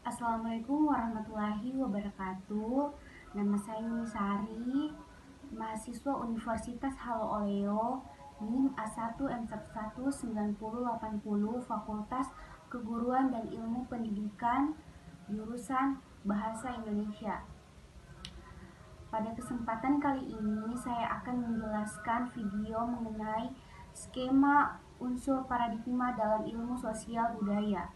Assalamualaikum warahmatullahi wabarakatuh. Nama saya Yuni Sari, mahasiswa Universitas Halooleo, NIM A1M119080, Fakultas Keguruan dan Ilmu Pendidikan, jurusan Bahasa Indonesia. Pada kesempatan kali ini saya akan menjelaskan video mengenai skema unsur paradigma dalam ilmu sosial budaya.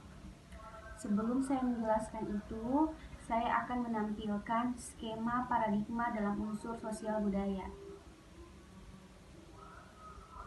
Sebelum saya menjelaskan itu, saya akan menampilkan skema paradigma dalam unsur sosial budaya.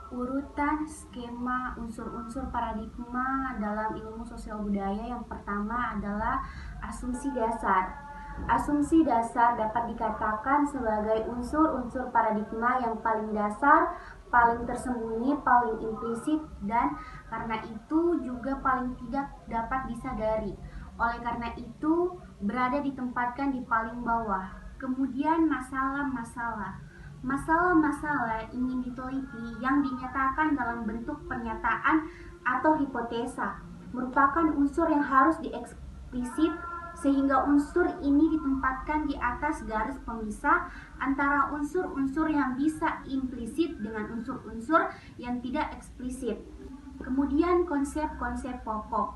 Urutan skema unsur-unsur paradigma dalam ilmu sosial budaya yang pertama adalah asumsi dasar. Asumsi dasar dapat dikatakan sebagai unsur-unsur paradigma yang paling dasar, paling tersembunyi, paling implisit, dan karena itu juga paling tidak dapat disadari. Oleh karena itu, berada ditempatkan di paling bawah. Kemudian masalah-masalah. Masalah-masalah ingin diteliti yang dinyatakan dalam bentuk pernyataan atau hipotesa merupakan unsur yang harus dieksplisit sehingga unsur ini ditempatkan di atas garis pemisah antara unsur-unsur yang bisa implisit dengan unsur-unsur yang tidak eksplisit. Kemudian konsep-konsep pokok.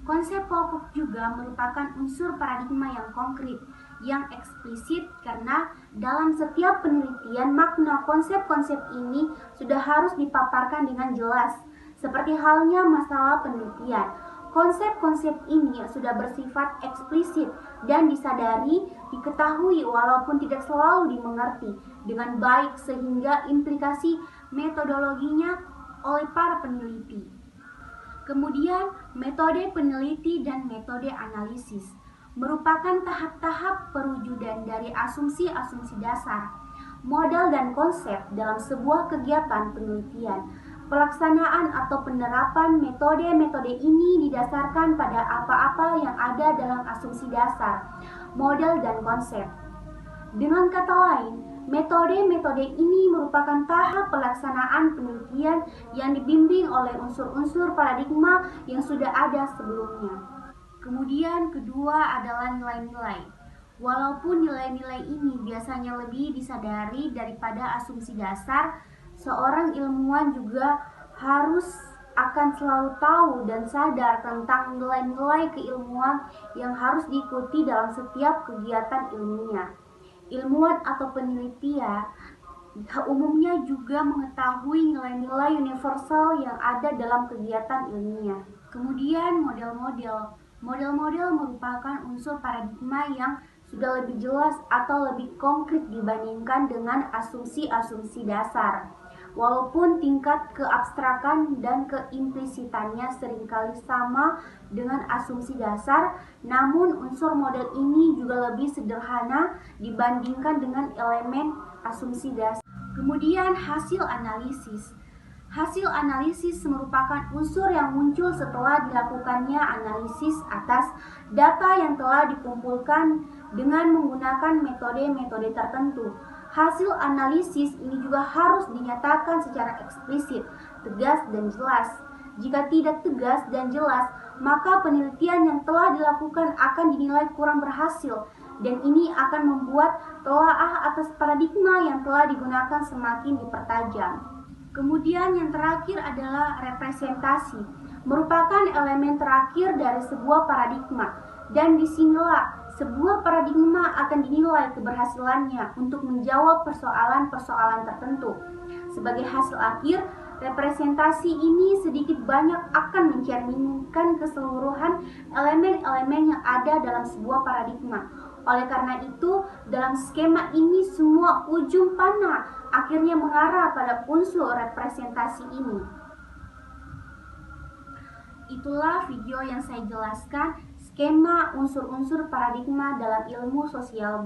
Konsep pokok juga merupakan unsur paradigma yang konkret, yang eksplisit karena dalam setiap penelitian makna konsep-konsep ini sudah harus dipaparkan dengan jelas. Seperti halnya masalah penelitian, konsep-konsep ini sudah bersifat eksplisit dan disadari, diketahui walaupun tidak selalu dimengerti dengan baik sehingga implikasi metodologinya oleh para peneliti. Kemudian, metode peneliti dan metode analisis merupakan tahap-tahap perwujudan dari asumsi-asumsi dasar, model dan konsep dalam sebuah kegiatan penelitian. Pelaksanaan atau penerapan metode-metode ini didasarkan pada apa-apa yang ada dalam asumsi dasar, model dan konsep. Dengan kata lain, metode-metode ini merupakan tahap pelaksanaan penelitian yang dibimbing oleh unsur-unsur paradigma yang sudah ada sebelumnya. Kemudian kedua adalah nilai-nilai. Walaupun nilai-nilai ini biasanya lebih disadari daripada asumsi dasar, seorang ilmuwan juga harus akan selalu tahu dan sadar tentang nilai-nilai keilmuan yang harus diikuti dalam setiap kegiatan ilmiah. Ilmuwan atau peneliti umumnya juga mengetahui nilai-nilai universal yang ada dalam kegiatan ilmiah. Kemudian model-model. Model-model merupakan unsur paradigma yang sudah lebih jelas atau lebih konkret dibandingkan dengan asumsi-asumsi dasar. Walaupun tingkat keabstrakan dan keimplisitannya seringkali sama dengan asumsi dasar, namun unsur model ini juga lebih sederhana dibandingkan dengan elemen asumsi dasar. Kemudian hasil analisis. Hasil analisis merupakan unsur yang muncul setelah dilakukannya analisis atas data yang telah dikumpulkan dengan menggunakan metode-metode tertentu. Hasil analisis ini juga harus dinyatakan secara eksplisit, tegas, dan jelas. Jika tidak tegas dan jelas, maka penelitian yang telah dilakukan akan dinilai kurang berhasil, dan ini akan membuat telaah atas paradigma yang telah digunakan semakin dipertajam. Kemudian yang terakhir adalah representasi, merupakan elemen terakhir dari sebuah paradigma, dan disinilah sebuah paradigma akan dinilai keberhasilannya untuk menjawab persoalan-persoalan tertentu. Sebagai hasil akhir, representasi ini sedikit banyak akan mencerminkan keseluruhan elemen-elemen yang ada dalam sebuah paradigma. Oleh karena itu, dalam skema ini semua ujung panah akhirnya mengarah pada unsur representasi ini. Itulah video yang saya jelaskan skema unsur-unsur paradigma dalam ilmu sosial.